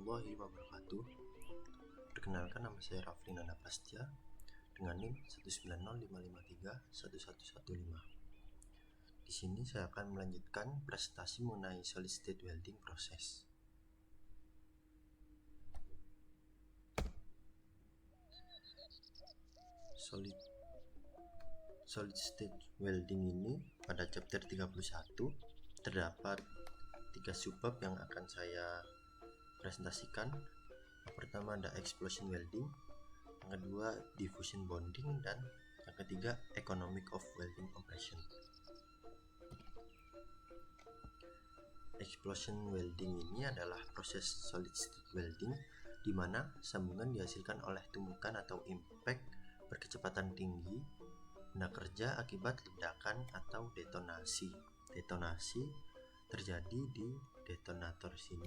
warahmatullahi wabarakatuh. Perkenalkan, nama saya Rafli Nanda Prastya dengan NIM 19055311115. Di sini saya akan melanjutkan presentasi mengenai solid state welding proses. Solid state welding ini pada chapter 31 terdapat 3 subbab yang akan saya presentasikan. Yang pertama ada explosion welding, yang kedua diffusion bonding, dan yang ketiga economic of welding operation. Explosion welding ini adalah proses solid state welding di mana sambungan dihasilkan oleh tumbukan atau impact berkecepatan tinggi benda kerja akibat ledakan atau detonasi. Detonasi terjadi di detonator sini.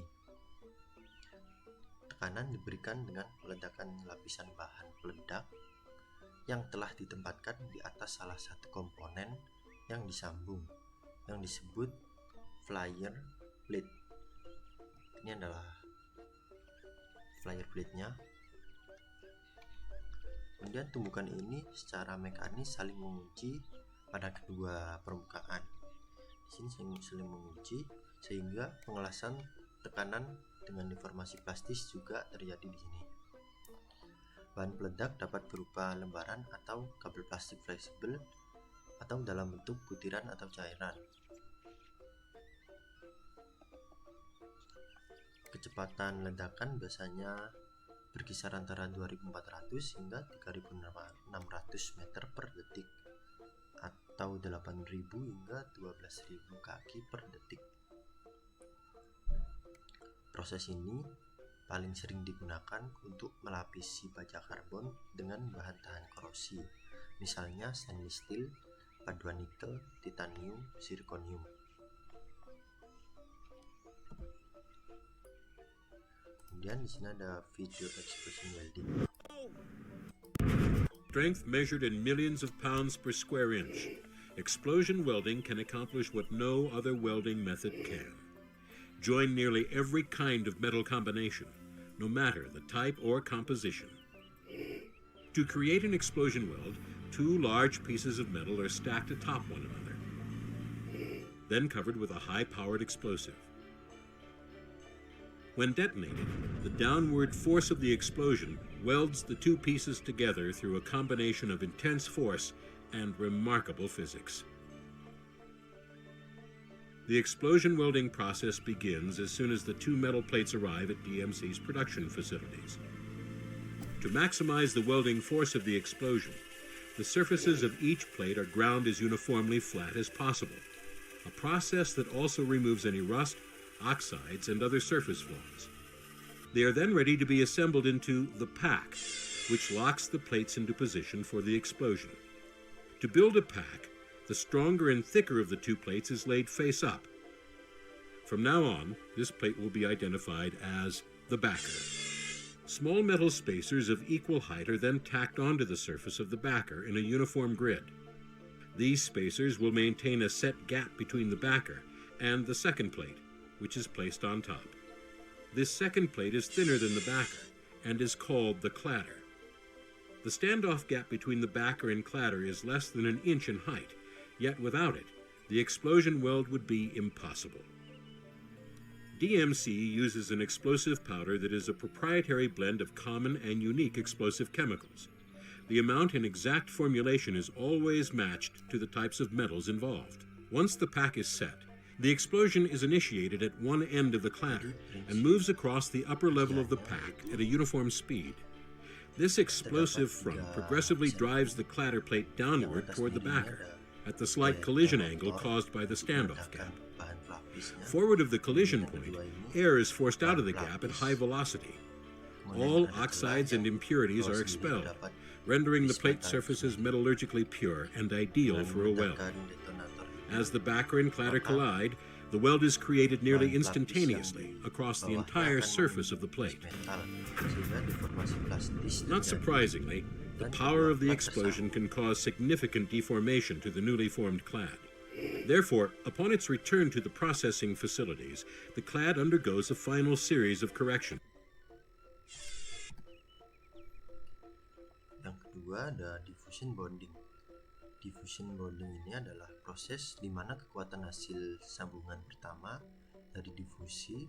Tekanan diberikan dengan meledakan lapisan bahan peledak yang telah ditempatkan di atas salah satu komponen yang disambung, yang disebut flyer plate. Ini adalah flyer plate-nya. Kemudian tumbukan ini secara mekanis saling mengunci pada kedua permukaan. Di sini saling mengunci sehingga pengelasan tekanan dengan deformasi plastis juga terjadi di sini. Bahan peledak dapat berupa lembaran atau kabel plastik fleksibel atau dalam bentuk butiran atau cairan. Kecepatan ledakan biasanya berkisar antara 2400 hingga 3600 meter per detik atau 8000 hingga 12000 kaki per detik. Proses ini paling sering digunakan untuk melapisi baja karbon dengan bahan tahan korosi, misalnya stainless steel, paduan nikel, titanium, zirconium. Kemudian di sini ada video explosion welding. Strength measured in millions of pounds per square inch. Explosion welding can accomplish what no other welding method can. Join nearly every kind of metal combination, no matter the type or composition. To create an explosion weld, 2 large pieces of metal are stacked atop one another, then covered with a high-powered explosive. When detonated, the downward force of the explosion welds the 2 pieces together through a combination of intense force and remarkable physics. The explosion welding process begins as soon as the 2 metal plates arrive at DMC's production facilities. To maximize the welding force of the explosion, the surfaces of each plate are ground as uniformly flat as possible, a process that also removes any rust, oxides, and other surface flaws. They are then ready to be assembled into the pack, which locks the plates into position for the explosion. To build a pack, the stronger and thicker of the 2 plates is laid face up. From now on, this plate will be identified as the backer. Small metal spacers of equal height are then tacked onto the surface of the backer in a uniform grid. These spacers will maintain a set gap between the backer and the second plate, which is placed on top. This second plate is thinner than the backer and is called the cladder. The standoff gap between the backer and cladder is less than 1 inch in height, yet without it, the explosion weld would be impossible. DMC uses an explosive powder that is a proprietary blend of common and unique explosive chemicals. The amount and exact formulation is always matched to the types of metals involved. Once the pack is set, the explosion is initiated at one end of the cladder and moves across the upper level of the pack at a uniform speed. This explosive front progressively drives the cladder plate downward toward the backer at the slight collision angle caused by the standoff gap. Forward of the collision point, air is forced out of the gap at high velocity. All oxides and impurities are expelled, rendering the plate surfaces metallurgically pure and ideal for a weld. As the backer and cladder collide, the weld is created nearly instantaneously across the entire surface of the plate. Not surprisingly, the power of the explosion can cause significant deformation to the newly formed clad. Therefore, upon its return to the processing facilities, the clad undergoes a final series of corrections. kedua ada diffusion bonding. Diffusion bonding ini adalah proses di mana kekuatan hasil sambungan pertama dari difusi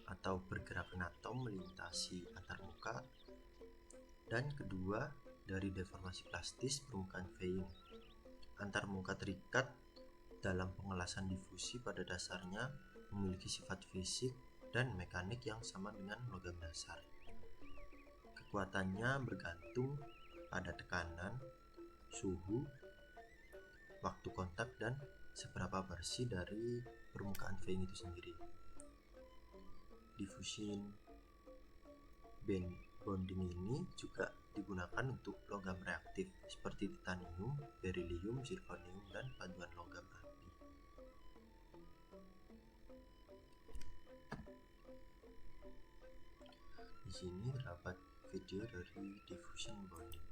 atau pergerakan atom melintasi antarmuka, dan kedua dari deformasi plastis permukaan Weying. Antarmuka terikat dalam pengelasan difusi pada dasarnya memiliki sifat fisik dan mekanik yang sama dengan logam dasar. Kekuatannya bergantung pada tekanan, suhu, waktu kontak, dan seberapa bersih dari permukaan Weying itu sendiri. Diffusion bonding ini juga digunakan untuk logam reaktif seperti titanium, berilium, zirconium, dan paduan logam api. Di sini terdapat video dari diffusion bonding.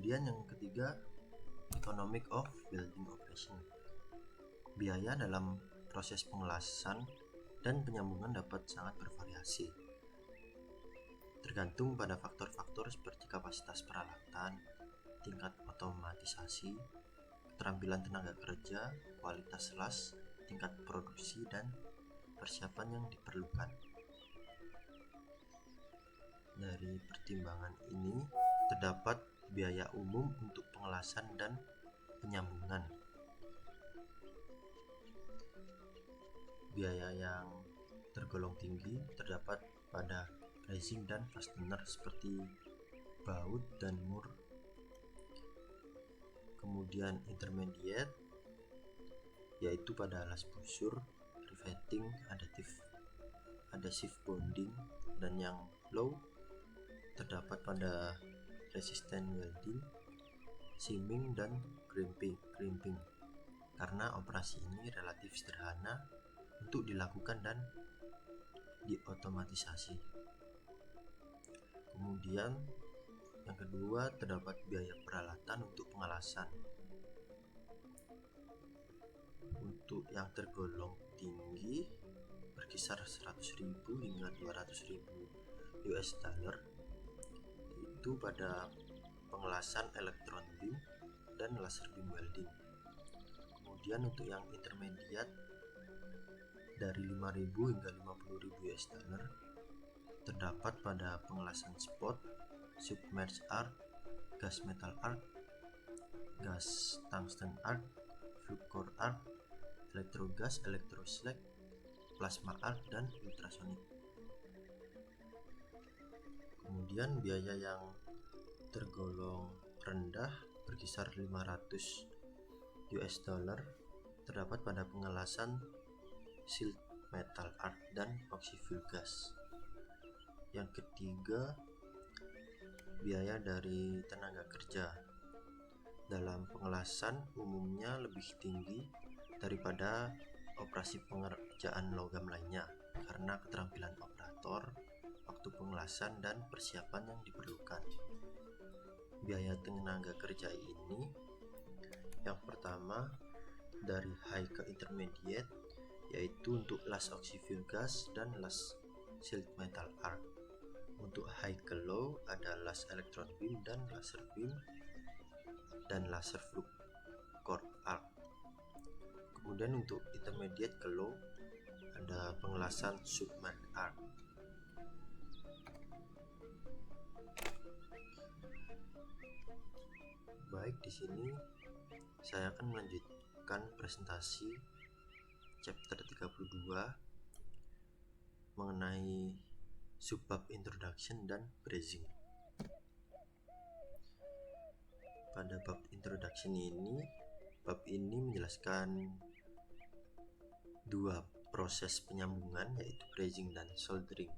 Kemudian yang ketiga, economic of welding operation. Biaya dalam proses pengelasan dan penyambungan dapat sangat bervariasi, tergantung pada faktor-faktor seperti kapasitas peralatan, tingkat otomatisasi, keterampilan tenaga kerja, kualitas las, tingkat produksi, dan persiapan yang diperlukan. Dari pertimbangan ini terdapat biaya umum untuk pengelasan dan penyambungan. Biaya yang tergolong tinggi terdapat pada bracing dan fastener seperti baut dan mur. Kemudian intermediate yaitu pada alas busur, riveting, adhesive bonding, dan yang low terdapat pada resistant welding, seaming, dan crimping. Karena operasi ini relatif sederhana untuk dilakukan dan diotomatisasi. Kemudian yang kedua terdapat biaya peralatan untuk pengelasan. Untuk yang tergolong tinggi berkisar 100.000 hingga 200.000 US dollar, itu pada pengelasan elektron beam dan laser beam welding. Kemudian untuk yang intermediate dari 5.000 hingga 50.000 US dollar terdapat pada pengelasan spot, submerged arc, gas metal arc, gas tungsten arc, flux core arc, elektrogas, elektroslag, plasma arc, dan ultrasonik. Kemudian biaya yang tergolong rendah berkisar 500 US dollar terdapat pada pengelasan silt metal arc dan oxyfuel gas. Yang ketiga, biaya dari tenaga kerja. Dalam pengelasan umumnya lebih tinggi daripada operasi pengerjaan logam lainnya karena keterampilan operator, waktu pengelasan, dan persiapan yang diperlukan. Biaya tenaga kerja ini yang pertama dari high ke intermediate, yaitu untuk las oxyfuel gas dan las silt metal arc. Untuk high ke low ada las electron beam dan laser beam dan laser flux core arc. Kemudian untuk intermediate ke low ada pengelasan submerged arc. Baik, di sini saya akan melanjutkan presentasi chapter 32 mengenai subbab introduction dan brazing. Pada bab introduction ini, bab ini menjelaskan dua proses penyambungan, yaitu brazing dan soldering.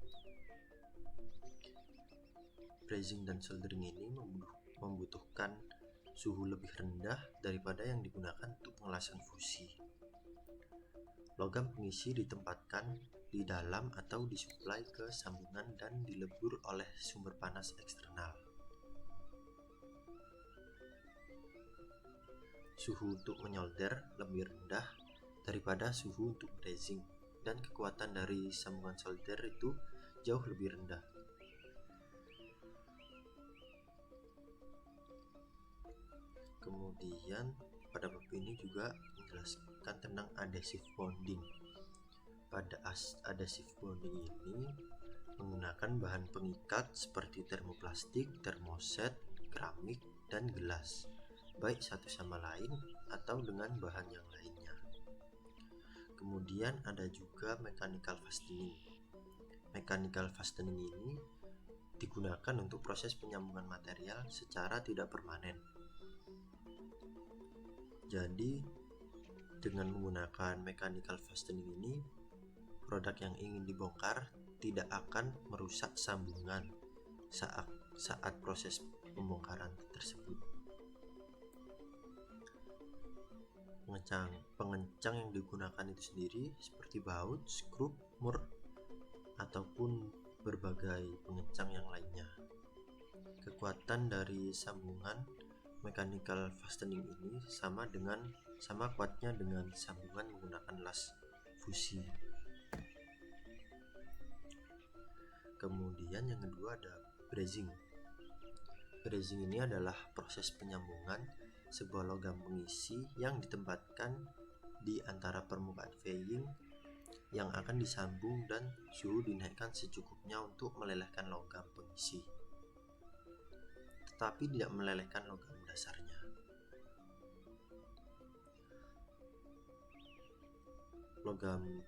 Brazing dan soldering ini membutuhkan suhu lebih rendah daripada yang digunakan untuk pengelasan fusi. Logam pengisi ditempatkan di dalam atau disuplai ke sambungan dan dilebur oleh sumber panas eksternal. Suhu untuk menyolder lebih rendah daripada suhu untuk brazing, dan kekuatan dari sambungan solder itu jauh lebih rendah. Kemudian pada bab ini juga menjelaskan tentang adhesive bonding. Pada adhesive bonding ini menggunakan bahan pengikat seperti termoplastik, termoset, keramik, dan gelas, baik satu sama lain atau dengan bahan yang lainnya. Kemudian ada juga mechanical fastening. Mechanical fastening ini digunakan untuk proses penyambungan material secara tidak permanen. Jadi dengan menggunakan mechanical fastening ini, produk yang ingin dibongkar tidak akan merusak sambungan saat proses pembongkaran tersebut. Pengencang yang digunakan itu sendiri seperti baut, skrup, mur, ataupun berbagai pengencang yang lainnya. Kekuatan dari sambungan mechanical fastening ini sama kuatnya dengan sambungan menggunakan las fusi. Kemudian yang kedua ada brazing. Brazing ini adalah proses penyambungan sebuah logam pengisi yang ditempatkan di antara permukaan veiling yang akan disambung dan suhu dinaikkan secukupnya untuk melelehkan logam pengisi, tetapi tidak melelehkan logam dasarnya. Logam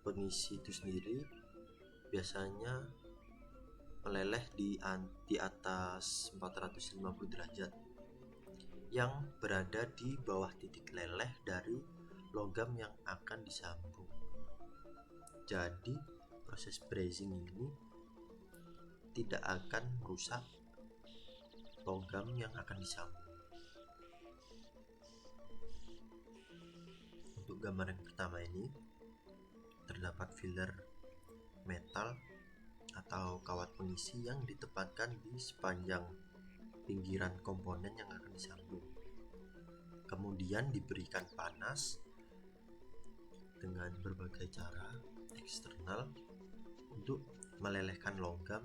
pengisi itu sendiri biasanya meleleh di atas 450 derajat yang berada di bawah titik leleh dari logam yang akan disambung. Jadi proses brazing ini tidak akan merusak logam yang akan disambung. Untuk gambar yang pertama ini terdapat filler metal atau kawat pengisi yang ditempatkan di sepanjang pinggiran komponen yang akan disambung. Kemudian diberikan panas dengan berbagai cara eksternal untuk melelehkan logam.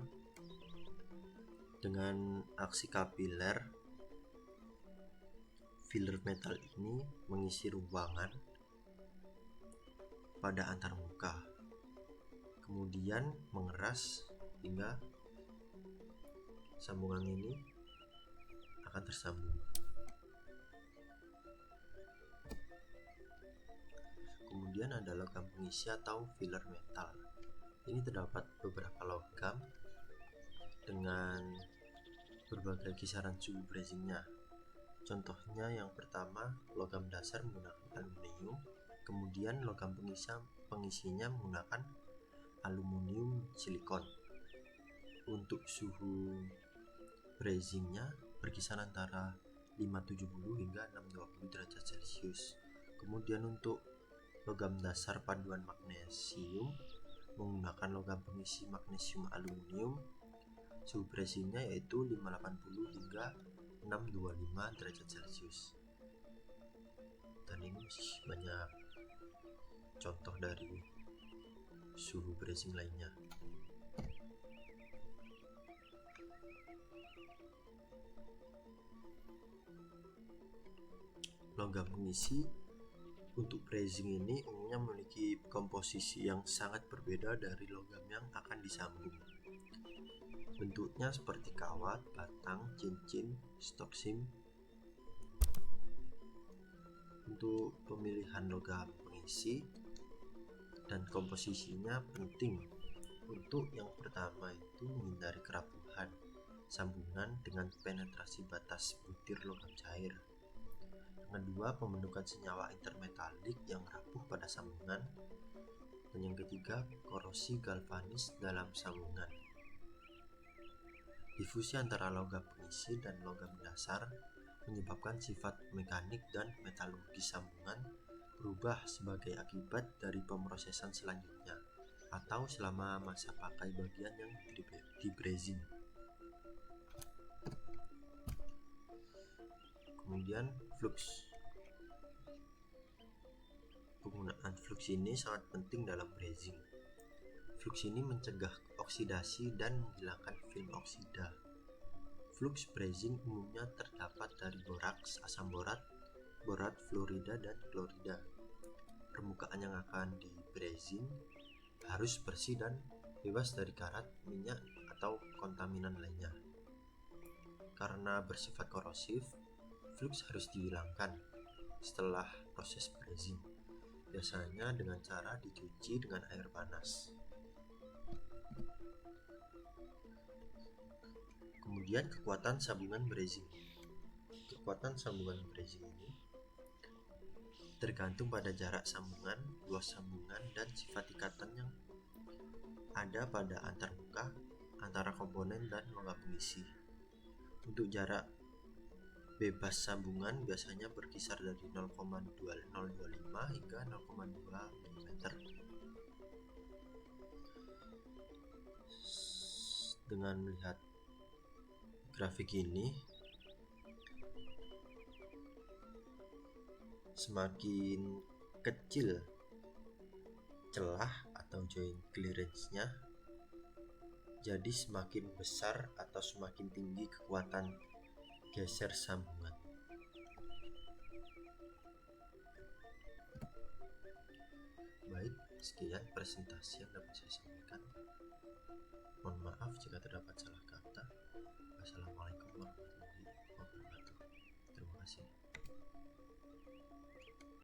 Dengan aksi kapiler, filler metal ini mengisi ruangan pada antarmuka, kemudian mengeras hingga sambungan ini akan tersambung. Kemudian ada logam pengisi atau filler metal. Ini terdapat beberapa logam dengan berbagai kisaran suhu brazingnya. Contohnya yang pertama, logam dasar menggunakan aluminium, kemudian logam pengisinya menggunakan aluminium silikon. Untuk suhu brazingnya berkisar antara 570 hingga 620 derajat Celcius. Kemudian untuk logam dasar paduan magnesium menggunakan logam pengisi magnesium aluminium, suhu brazingnya yaitu 580 hingga 625 derajat Celcius. Dan ini masih banyak contoh dari suhu brazing lainnya. Logam pengisi untuk brazing ini umumnya memiliki komposisi yang sangat berbeda dari logam yang akan disambung. Bentuknya seperti kawat, batang, cincin, stok sim. Untuk pemilihan logam pengisi dan komposisinya penting. Untuk yang pertama itu menghindari kerapuhan sambungan dengan penetrasi batas butir logam cair. Yang kedua, pembentukan senyawa intermetalik yang rapuh pada sambungan. Dan yang ketiga, korosi galvanis dalam sambungan. Difusi antara logam pengisi dan logam dasar menyebabkan sifat mekanik dan metalurgi sambungan berubah sebagai akibat dari pemrosesan selanjutnya atau selama masa pakai bagian yang dibrezing. Kemudian flux. Penggunaan flux ini sangat penting dalam brezing. Flux ini mencegah oksidasi dan menghilangkan film oksida. Flux brezing umumnya terdapat dari boraks, asam borat, borat fluorida, dan klorida. Permukaan yang akan dibrezing harus bersih dan bebas dari karat, minyak, atau kontaminan lainnya. Karena bersifat korosif, flux harus dihilangkan setelah proses brezing, biasanya dengan cara dicuci dengan air panas. Kemudian kekuatan sambungan brezing. Kekuatan sambungan brezing ini tergantung pada jarak sambungan, luas sambungan, dan sifat ikatan yang ada pada antarmuka antara komponen dan logam pengisi. Untuk jarak bebas sambungan biasanya berkisar dari 0,2025 hingga 0,2 mm. Dengan melihat grafik ini, semakin kecil celah atau joint clearance-nya, jadi semakin besar atau semakin tinggi kekuatan geser sambungan. Baik, sekian presentasi yang dapat saya sampaikan. Mohon maaf jika terdapat salah kata. Wassalamualaikum warahmatullahi wabarakatuh. Terima kasih.